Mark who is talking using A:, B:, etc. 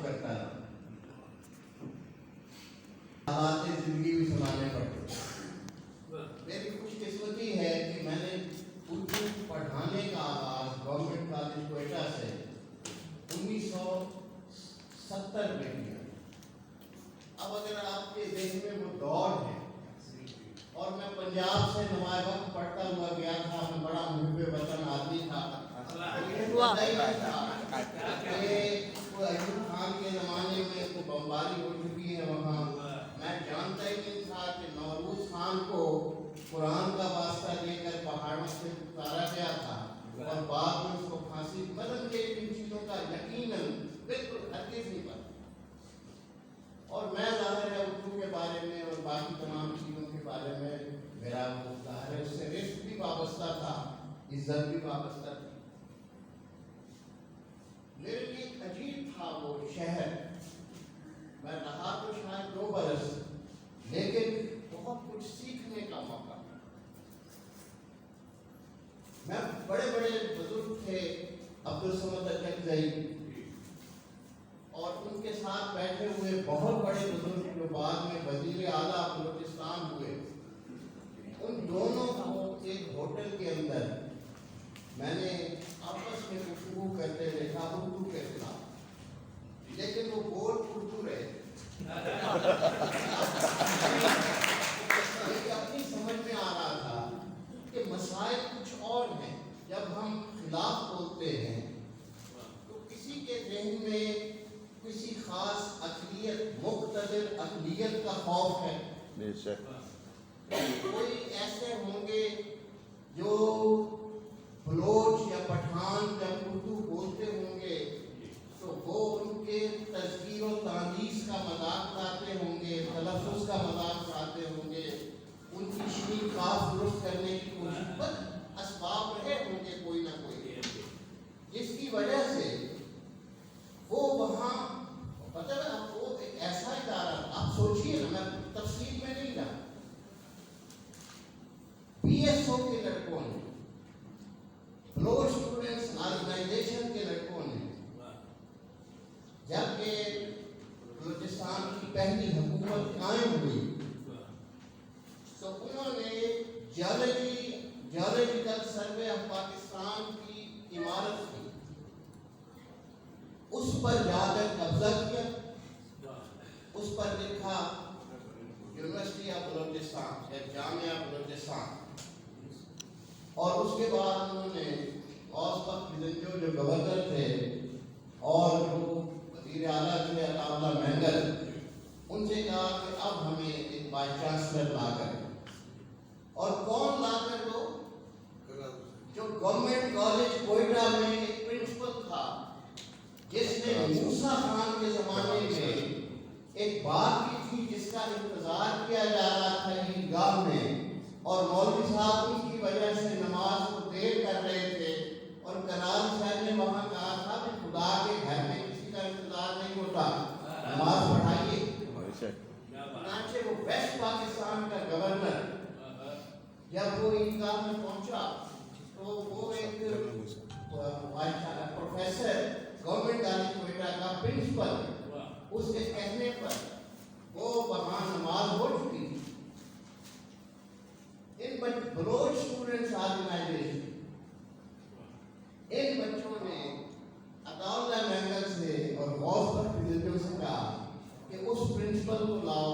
A: کرتا رہا. حالات زندگی بھی سنانے پڑتے. میری خوش قسمتی ہے کہ میں نے اردو پڑھانے کا آغاز گورنمنٹ کالج کوئٹہ سے 1970 میں کیا. اب اگر آپ کے ذہن میں وہ دور ہے اور میں پنجاب سے نوائے وقت پڑھتا ہوا گیا تھا, میں بڑا محب وطن آدمی تھا, پتہ ہی نہیں تھا کہ ایوب خان کے زمانے میں تو بمباری ہو چکی ہے وہاں. میں جانتا ہی نہیں تھا کہ نوروز خان کو قرآن کا واسطہ دے کر پہاڑوں سے اتارا گیا تھا اور بعد میں اس کو پھانسی. مطلب کہ ان چیزوں کا یقیناً بالکل ہرگز نہیں پتا. اور میں ظاہر ہے اردو کے بارے میں اور باقی تمام چیزوں کے بارے میں میرا وہ ظاہر ہے اس سے رشق بھی وابستہ تھا, عزت بھی وابستہ تھی. میرے لیے ایک عجیب تھا وہ شہر. میں رہا تو شاید 2 برس, لیکن بہت کچھ سیکھنے کا موقع. میں بڑے بڑے بزرگ تھے, عبدالصمد اچکزئی, اور ان کے ساتھ بیٹھے ہوئے بہت بڑے بزرگ جو بعد میں وزیر اعلیٰ بلوچستان ہوئے. ان دونوں کو ایک ہوٹل کے اندر میں نے آپس میں گفتگو کرتے دیکھا اردو کے خلاف, لیکن وہ بول اردو رہے. لیکن اپنی سمجھ میں آ رہا تھا کہ مسائل کچھ اور ہیں. جب ہم خلاف بولتے ہیں تو کسی کے ذہن میں کسی خاص اقلیت, مقتدر اقلیت کا خوف ہے. کوئی ایسے ہوں گے جو بلوچ یا پٹھان جب اردو بولتے ہوں گے تو وہ ان کے تذکیر و تانیث کا مذاق اڑاتے ہوں گے, تلفظ کا مذاق اڑاتے ہوں گے, ان کی شین قاف درست کرنے کی کوشش, بس اسباب رہے ہوں گے کوئی نہ کوئی, جس کی وجہ سے وہ وہاں پتہ ہے آپ کو ایک ایسا ادارہ. آپ سوچیے نا, میں تفصیل میں نہیں جاتا. پی ایس او کے لڑکوں نے, بلوچ اسٹوڈنٹس آرگنائزیشن کے لڑکوں نے, جب کہ بلوچستان کی پہلی حکومت قائم ہوئی تو انہوں نے جیولوجیکل سروے آف پاکستان کی عمارت کی, اس پر جا کر قبضہ کیا, اس پر لکھا یونیورسٹی آف بلوچستان یا جامعہ بلوچستان. اور اس کے بعد انہوں نے غوث بخش بزنجو جو گورنر تھے اور جو وزیر اعلیٰ تھے عطا اللہ مینگل, ان سے کہا کہ اب ہمیں ایک وائس چانسلر لا کر. اور کون لا کر دو؟ جو گورنمنٹ کالج کوئٹہ میں ایک پرنسپل تھا جس نے موسیٰ خان کے زمانے میں ایک بات کی تھی جس کا انتظار کیا جا رہا تھا عیدگاہ میں, اور مولوی صاحب ان کی وجہ سے نماز کو دیر کر رہے تھے, اور کرال صاحب نے وہاں کہا تھا کہ خدا کے گھر میں کسی کا انتظار نہیں ہوتا, نماز پڑھائیے. چنانچہ وہ ویسٹ پاکستان کا گورنر جب وہ عیدگاہ میں پہنچا تو وہ ایک پروفیسر گورنمنٹ کالج کوئٹہ کا پرنسپل, اس کے کہنے پر وہ وہاں نماز ہو چکی تھی. ان بلوچ اسٹوڈنٹس آرگنائزیشن, ان بچوں نے عطا اللہ مینگل سے اور غوث بخش بزنجو سے کہا کہ اس پرنسپل کو لاؤ